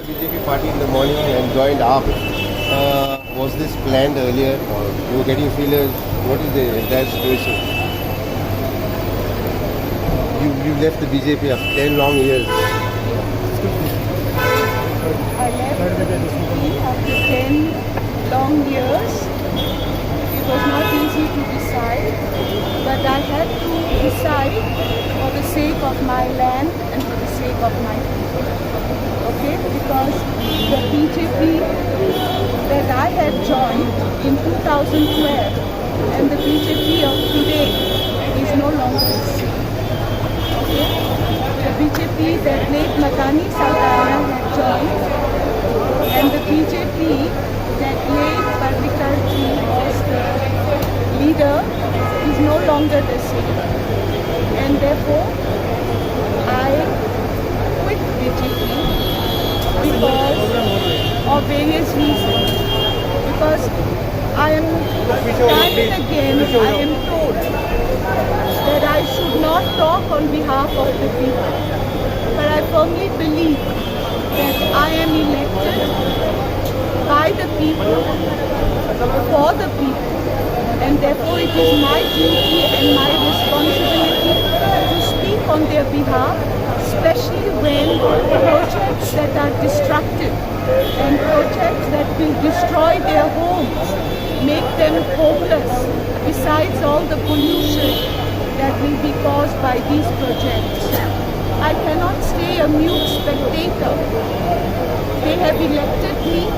BJP party in the morning and joined AAP. Was this planned earlier or you were getting feelers? What is the entire situation? You left the BJP after 10 long years. I left the BJP after 10 long years. It was not easy to decide, but I had to decide for the sake of my land and for the sake of my people. Okay, because the BJP that I had joined in 2012 and the BJP of today is no longer the same. Okay, the BJP that late Madani Saldana had joined and the BJP that late Parrikar ji was the leader is no longer the same. And therefore, I quit BJP because of various reasons. Because I am time and again I am told that I should not talk on behalf of the people. But I firmly believe that I am elected by the people, for the people. And therefore it is my duty and my responsibility to speak on their behalf, especially when projects that are destructive and projects that will destroy their homes, make them homeless, besides all the pollution that will be caused by these projects. I cannot stay a mute spectator. They have elected me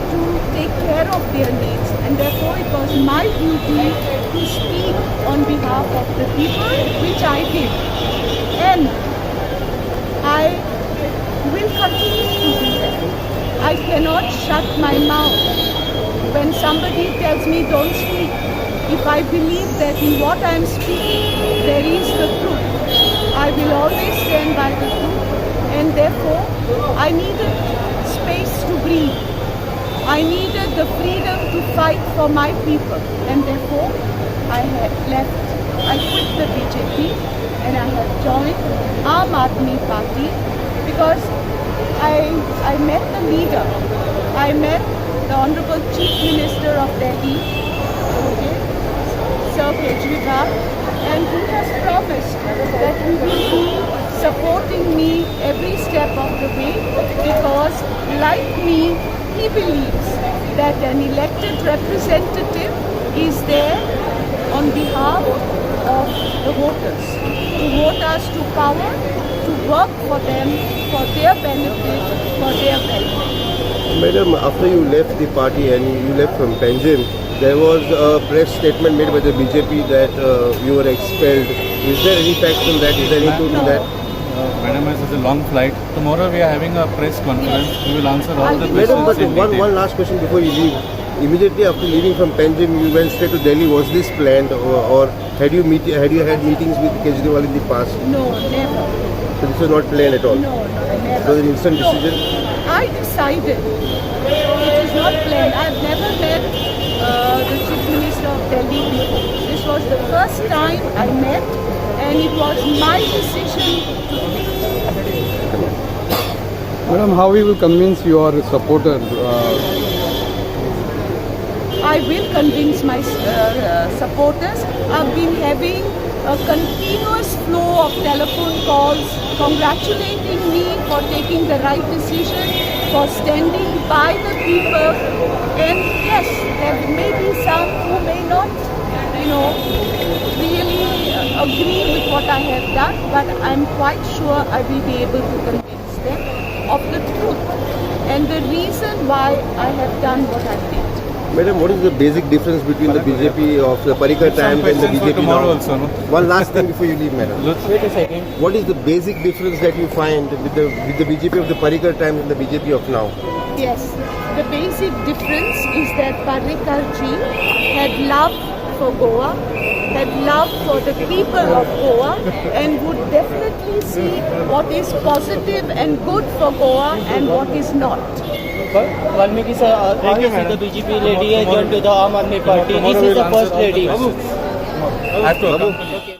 to take care of their needs, and therefore it was my duty to speak on behalf of the people, which I did. And I will continue to do that. I cannot shut my mouth when somebody tells me don't speak. If I believe that in what I am speaking there is the truth, I will always stand by the truth, and therefore I needed space to breathe. I needed the freedom to fight for my people, and therefore I quit the BJP and I have joined Aam Aadmi Party because I met the leader. I met the Honorable Chief Minister of Delhi, okay, Sir Kejriwal, and he has promised that he will be supporting me every step of the way because, like me, he believes that an elected representative is there on behalf of the voters, to vote us to power, to work for them, for their benefit, for their welfare. Madam, after you left the party and you left from Panjim, there was a press statement made by the BJP that you were expelled. Is there any fact in that? Is there any truth in that? Madam, this is a long flight. Tomorrow we are having a press conference. We will answer all the Madam, questions. but one last question before you leave. Immediately after leaving from Panjim, you went straight to Delhi. Was this planned, or had you had meetings with Kejriwal in the past? No, never. So this was not planned at all? No, never. It was an instant decision? I decided. It is not planned. I have never met the Chief Minister of Delhi before. This was the first time I met, and it was my decision to quit. Madam, how you will convince your supporters? I will convince my supporters. I've been having a continuous flow of telephone calls congratulating me for taking the right decision, for standing by the people. And yes, there may be some who may not, really agree with what I have done, but I'm quite sure I will be able to convince them of the truth and the reason why I have done what I did. Madam, what is the basic difference between the BJP of the Parrikar times and the BJP now? Also, no? One last thing before you leave, madam. Wait a second. What is the basic difference that you find with the BJP of the Parrikar times and the BJP of now? Yes, the basic difference is that Parrikar ji had love for Goa, had love for the people of Goa, and would definitely see what is positive and good for Goa and what is not. Valmiki sir, obviously the BJP lady has joined to the Aam Aadmi Party. This is the first lady. I have to